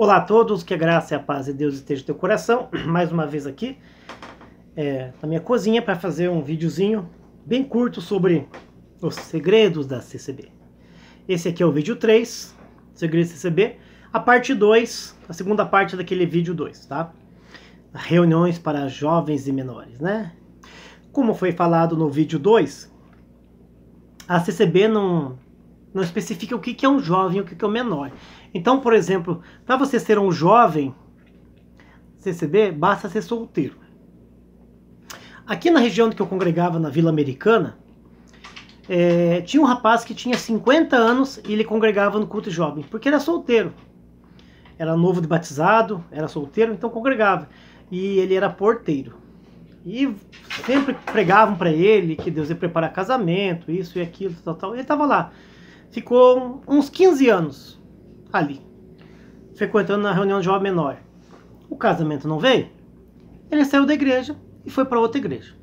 Olá a todos, que a graça e a paz de Deus esteja no teu coração. Mais uma vez aqui na minha cozinha para fazer um videozinho bem curto sobre os segredos da CCB. Esse aqui é o vídeo 3, Segredos da CCB, a parte 2, a segunda parte daquele vídeo 2, tá? Reuniões para jovens e menores, né? Como foi falado no vídeo 2, a CCB não especifica o que é um jovem e o que é um menor. Então, por exemplo, para você ser um jovem CCB, basta ser solteiro. Aqui na região que eu congregava, na Vila Americana, tinha um rapaz que tinha 50 anos e ele congregava no culto jovem, porque era solteiro. Era novo de batizado, era solteiro, então congregava. E ele era porteiro. E sempre pregavam para ele que Deus ia preparar casamento, isso e aquilo, tal. Ele estava lá. Ficou uns 15 anos ali, frequentando na reunião de jovem menor. O casamento não veio, ele saiu da igreja e foi para outra igreja.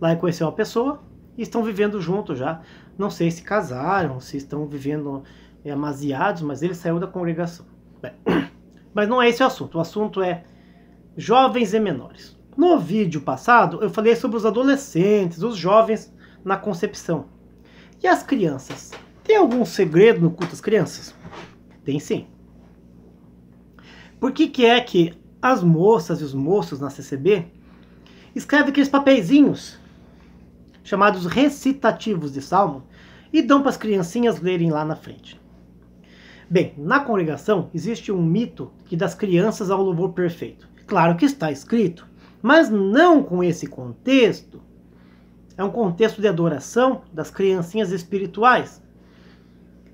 Lá ele conheceu uma pessoa e estão vivendo juntos já. Não sei se casaram, se estão vivendo amasiados, mas ele saiu da congregação. Bem, mas não é esse o assunto é jovens e menores. No vídeo passado eu falei sobre os adolescentes, os jovens na concepção. E as crianças? Tem algum segredo no culto das crianças? Tem sim. Por que é que as moças e os moços na CCB escrevem aqueles papeizinhos chamados recitativos de salmo e dão para as criancinhas lerem lá na frente? Bem, na congregação existe um mito que das crianças ao louvor perfeito. Claro que está escrito, mas não com esse contexto. É um contexto de adoração das criancinhas espirituais.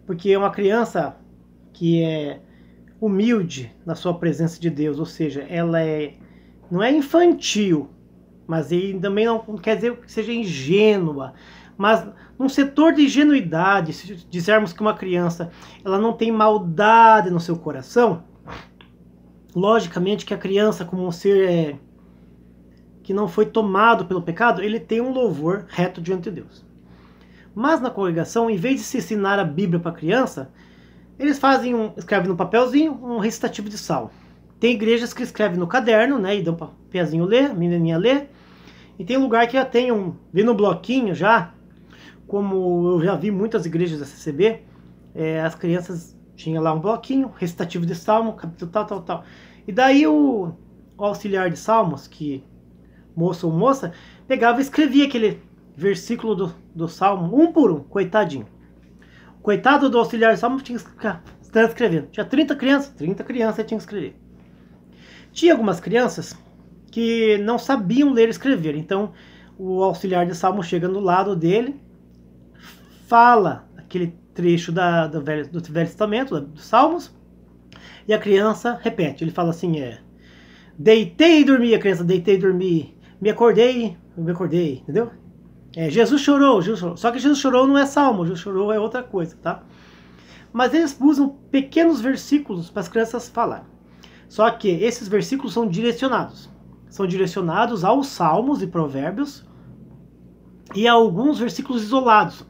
Porque é uma criança que é humilde na sua presença de Deus, ou seja, ela não é infantil, mas ele também não quer dizer que seja ingênua, mas num setor de ingenuidade, se dissermos que uma criança ela não tem maldade no seu coração, logicamente que a criança, como um ser que não foi tomado pelo pecado, ele tem um louvor reto diante de Deus. Mas na congregação, em vez de se ensinar a Bíblia para a criança, eles escrevem no papelzinho um recitativo de salmo. Tem igrejas que escrevem no caderno, né, e dão para o pezinho ler, a menininha ler. E tem lugar que já tem vem no bloquinho já, como eu já vi muitas igrejas da CCB, as crianças tinham lá um bloquinho, recitativo de salmo, capítulo tal. E daí o auxiliar de salmos, que moço ou moça, pegava e escrevia aquele versículo do salmo, um por um, coitadinho. O coitado do auxiliar de salmo tinha que ficar escrevendo. Tinha 30 crianças ele tinha que escrever. Tinha algumas crianças que não sabiam ler e escrever, então o auxiliar de salmo chega no lado dele, fala aquele trecho do Velho Testamento, dos Salmos, e a criança repete. Ele fala assim, deitei e dormi, a criança, deitei e dormi, me acordei, entendeu? Jesus chorou, só que Jesus chorou não é salmo, Jesus chorou é outra coisa, tá? Mas eles usam pequenos versículos para as crianças falarem. Só que esses versículos são direcionados aos salmos e provérbios e a alguns versículos isolados.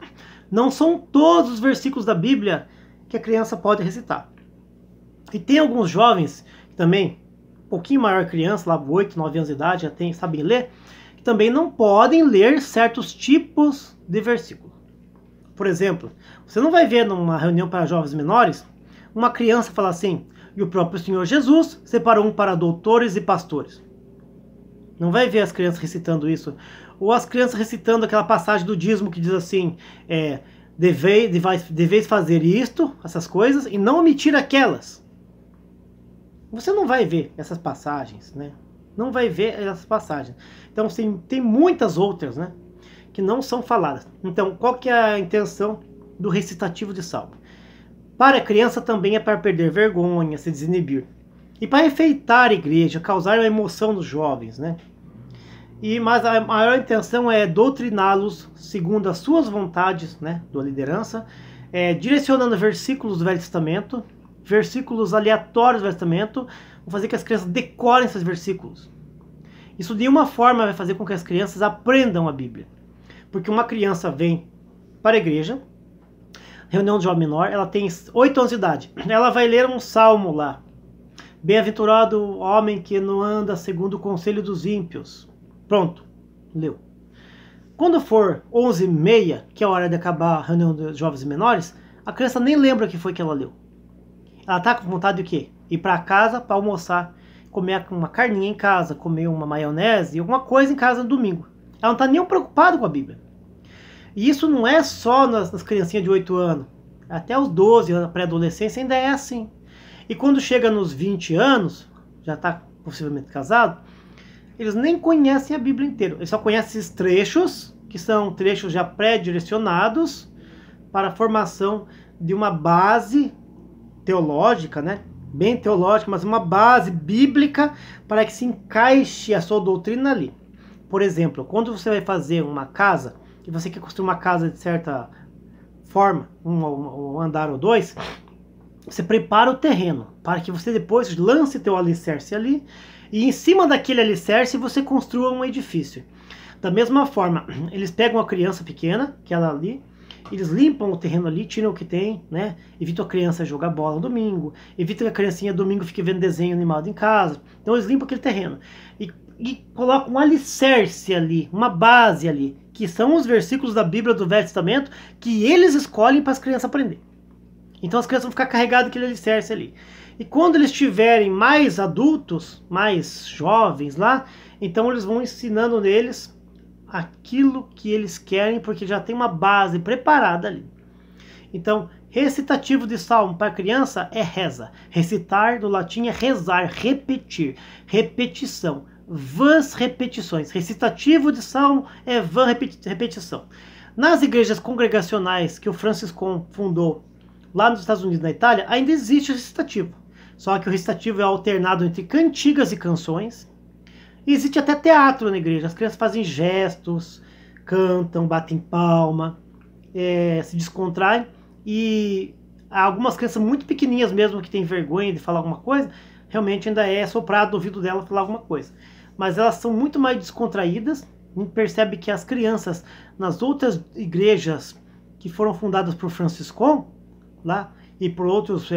Não são todos os versículos da Bíblia que a criança pode recitar. E tem alguns jovens também, um pouquinho maior criança, lá 8, 9 anos de idade, já sabem ler, também não podem ler certos tipos de versículo. Por exemplo, você não vai ver numa reunião para jovens menores uma criança falar assim, e o próprio Senhor Jesus separou para doutores e pastores. Não vai ver as crianças recitando isso. Ou as crianças recitando aquela passagem do dízimo que diz assim, deveis fazer isto, essas coisas, e não omitir aquelas. Você não vai ver essas passagens, né? Não vai ver essas passagens. Então tem muitas outras, né, que não são faladas. Então qual que é a intenção do recitativo de salmo? Para a criança também é para perder vergonha, se desinibir. E para enfeitar a igreja, causar uma emoção nos jovens, né? Mas a maior intenção é doutriná-los segundo as suas vontades, né, da liderança, direcionando versículos do Velho Testamento, versículos aleatórios do Velho Testamento, vão fazer que as crianças decorem esses versículos. Isso de uma forma vai fazer com que as crianças aprendam a Bíblia. Porque uma criança vem para a igreja, reunião de jovem menor, ela tem 8 anos de idade. Ela vai ler um salmo lá, Bem-aventurado o homem que não anda segundo o conselho dos ímpios. Pronto, leu. Quando for 11h30, que é a hora de acabar a reunião dos jovens e menores, a criança nem lembra o que foi que ela leu. Ela tá com vontade de quê? Ir para casa para almoçar, comer uma carninha em casa, comer uma maionese, alguma coisa em casa no domingo. Ela não tá nem preocupada com a Bíblia. E isso não é só nas criancinhas de 8 anos. Até os 12 anos, pré-adolescência, ainda é assim. E quando chega nos 20 anos, já está possivelmente casado, eles nem conhecem a Bíblia inteira. Eles só conhecem esses trechos, que são trechos já pré-direcionados para a formação de uma base teológica, né? Bem teológica, mas uma base bíblica para que se encaixe a sua doutrina ali. Por exemplo, quando você vai fazer uma casa, e você quer construir uma casa de certa forma, um andar ou dois, você prepara o terreno para que você depois lance teu alicerce ali e em cima daquele alicerce você construa um edifício. Da mesma forma, eles pegam a criança pequena, que ela ali, eles limpam o terreno ali, tiram o que tem, né? Evitam a criança jogar bola no domingo, evitam que a criancinha domingo fique vendo desenho animado em casa. Então eles limpam aquele terreno e colocam um alicerce ali, uma base ali, que são os versículos da Bíblia do Velho Testamento que eles escolhem para as crianças aprenderem. Então as crianças vão ficar carregadas aquele alicerce ali. E quando eles estiverem mais adultos, mais jovens lá, então eles vão ensinando neles aquilo que eles querem, porque já tem uma base preparada ali. Então, recitativo de salmo para criança é reza. Recitar do latim é rezar, repetir, repetição. Vãs repetições. Recitativo de salmo é vã repetição. Nas igrejas congregacionais que o Franciscão fundou lá nos Estados Unidos e na Itália, ainda existe o recitativo. Só que o recitativo é alternado entre cantigas e canções. E existe até teatro na igreja. As crianças fazem gestos, cantam, batem palma, se descontraem. E algumas crianças muito pequenininhas mesmo que têm vergonha de falar alguma coisa, realmente ainda é soprado no ouvido dela falar alguma coisa. Mas elas são muito mais descontraídas. A gente percebe que as crianças nas outras igrejas que foram fundadas por Franciscão, lá, e por outros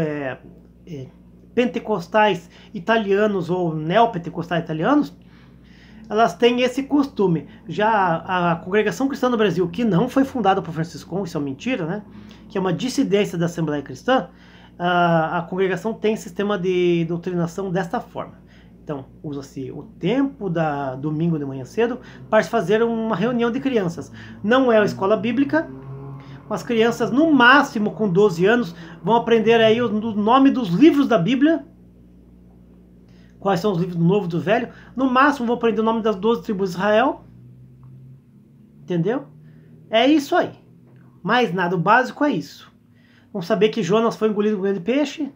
pentecostais italianos ou neopentecostais italianos, elas têm esse costume. Já a Congregação Cristã no Brasil, que não foi fundada por Franciscão, isso é mentira, né? Que é uma dissidência da Assembleia Cristã, a congregação tem sistema de doutrinação desta forma. Então, usa-se o tempo da domingo de manhã cedo para se fazer uma reunião de crianças. Não é a escola bíblica, as crianças, no máximo com 12 anos, vão aprender aí o nome dos livros da Bíblia. Quais são os livros do Novo e do Velho. No máximo vão aprender o nome das 12 tribos de Israel. Entendeu? É isso aí. Mais nada, o básico é isso. Vão saber que Jonas foi engolido por um grande peixe.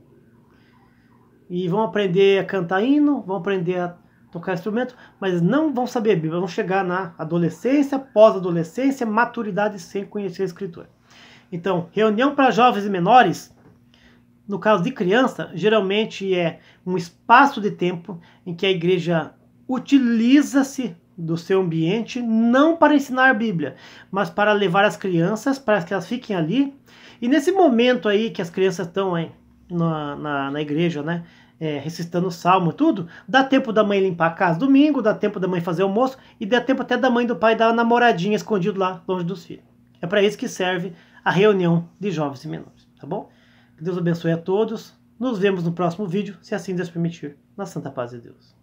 E vão aprender a cantar hino, vão aprender a tocar instrumento, mas não vão saber a Bíblia. Vão chegar na adolescência, pós-adolescência, maturidade sem conhecer a Escritura. Então, reunião para jovens e menores, no caso de criança, geralmente é um espaço de tempo em que a igreja utiliza-se do seu ambiente, não para ensinar a Bíblia, mas para levar as crianças, para que elas fiquem ali. E nesse momento aí que as crianças estão aí na igreja, né, recitando o salmo e tudo, dá tempo da mãe limpar a casa domingo, dá tempo da mãe fazer almoço, e dá tempo até da mãe e do pai dar uma namoradinha escondido lá, longe dos filhos. É para isso que serve a reunião de jovens e menores, tá bom? Que Deus abençoe a todos. Nos vemos no próximo vídeo, se assim Deus permitir, na santa paz de Deus.